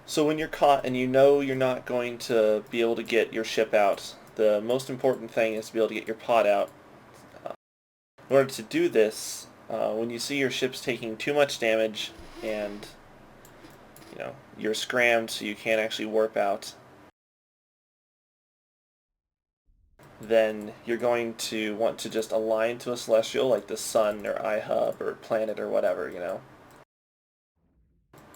So when you're caught and you know you're not going to be able to get your ship out, the most important thing is to be able to get your pod out. In order to do this, when you see your ship's taking too much damage and you're scrammed so you can't actually warp out, then you're going to want to just align to a celestial like the sun or iHub or planet or whatever.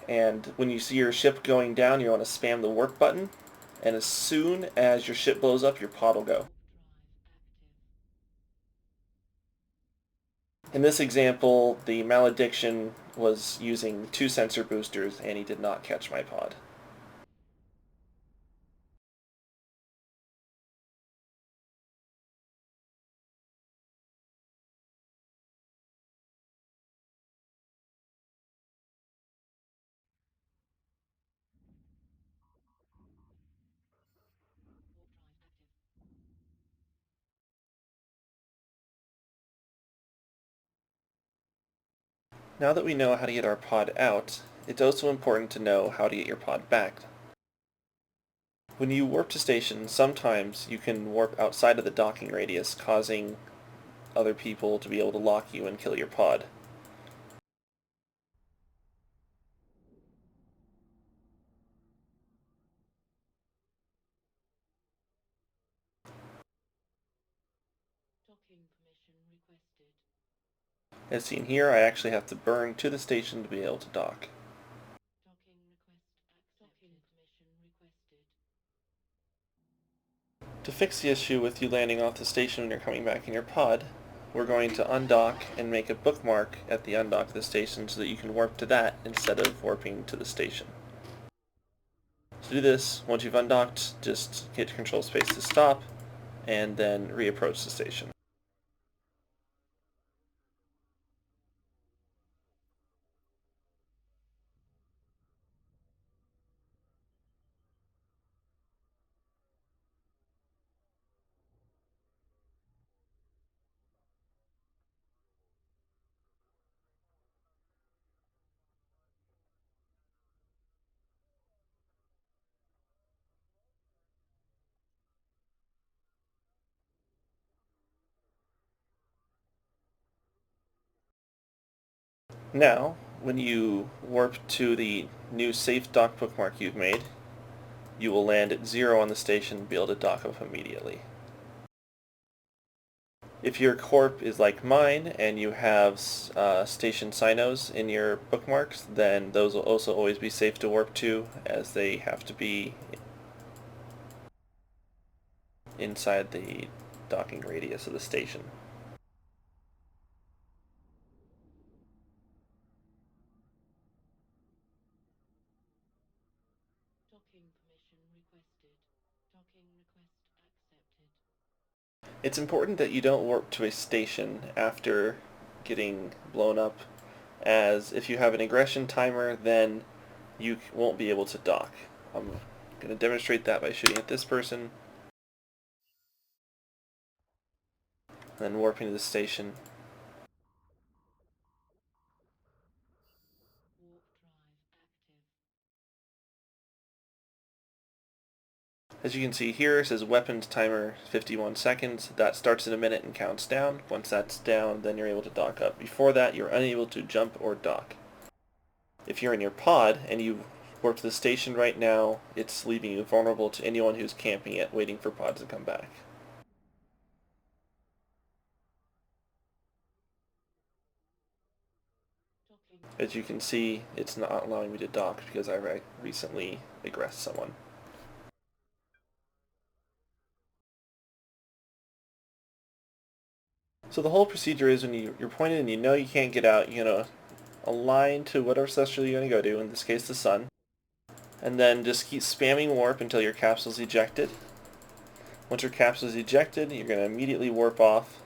And when you see your ship going down, you want to spam the warp button, and as soon as your ship blows up, your pod will go. In this example, the Malediction was using 2 sensor boosters, and he did not catch my pod. Now that we know how to get our pod out, it's also important to know how to get your pod back. When you warp to station, sometimes you can warp outside of the docking radius, causing other people to be able to lock you and kill your pod. As seen here, I actually have to burn to the station to be able to dock. To fix the issue with you landing off the station when you're coming back in your pod, we're going to undock and make a bookmark at the undock of the station so that you can warp to that instead of warping to the station. To do this, once you've undocked, just hit control space to stop, and then reapproach the station. Now, when you warp to the new safe dock bookmark you've made, you will land at 0 on the station and be able to dock up immediately. If your corp is like mine and you have station sinos in your bookmarks, then those will also always be safe to warp to, as they have to be inside the docking radius of the station. It's important that you don't warp to a station after getting blown up, as if you have an aggression timer, then you won't be able to dock. I'm going to demonstrate that by shooting at this person, then warping to the station. As you can see here, it says weapons timer 51 seconds. That starts in a minute and counts down. Once that's down, then you're able to dock up. Before that, you're unable to jump or dock. If you're in your pod and you warp to the station right now, it's leaving you vulnerable to anyone who's camping it, waiting for pods to come back. As you can see, it's not allowing me to dock because I recently aggressed someone. So the whole procedure is when you're pointed and you know you can't get out, you're going to align to whatever celestial you're going to go to, in this case the sun, and then just keep spamming warp until your capsule is ejected. Once your capsule is ejected, you're going to immediately warp off,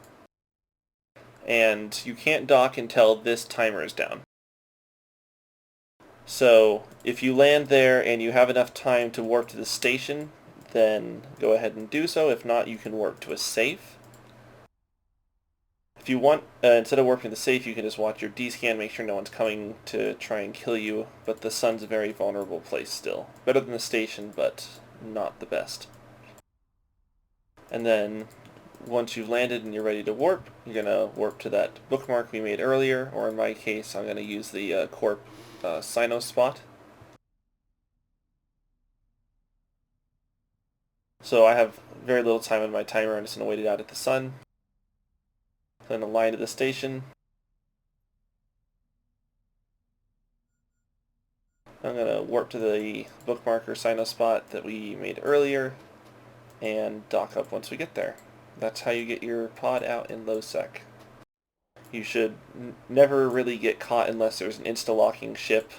and you can't dock until this timer is down. So if you land there and you have enough time to warp to the station, then go ahead and do so. If not, you can warp to a safe. If If you want, instead of warping the safe, you can just watch your D-scan, make sure no one's coming to try and kill you, but the sun's a very vulnerable place still. Better than the station, but not the best. And then, once you've landed and you're ready to warp, you're going to warp to that bookmark we made earlier, or in my case, I'm going to use the Corp Sino spot. So I have very little time on my timer, I'm just going to wait it out at the sun. Then align to the station. I'm going to warp to the bookmarker Sino spot that we made earlier and dock up once we get there. That's how you get your pod out in low sec. You should never really get caught unless there's an insta-locking ship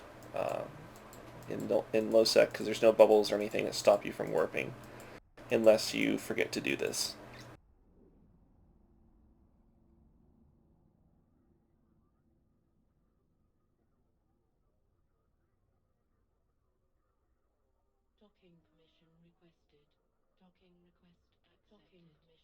in low sec, because there's no bubbles or anything that stop you from warping unless you forget to do this. Docking permission requested. Docking request accepted.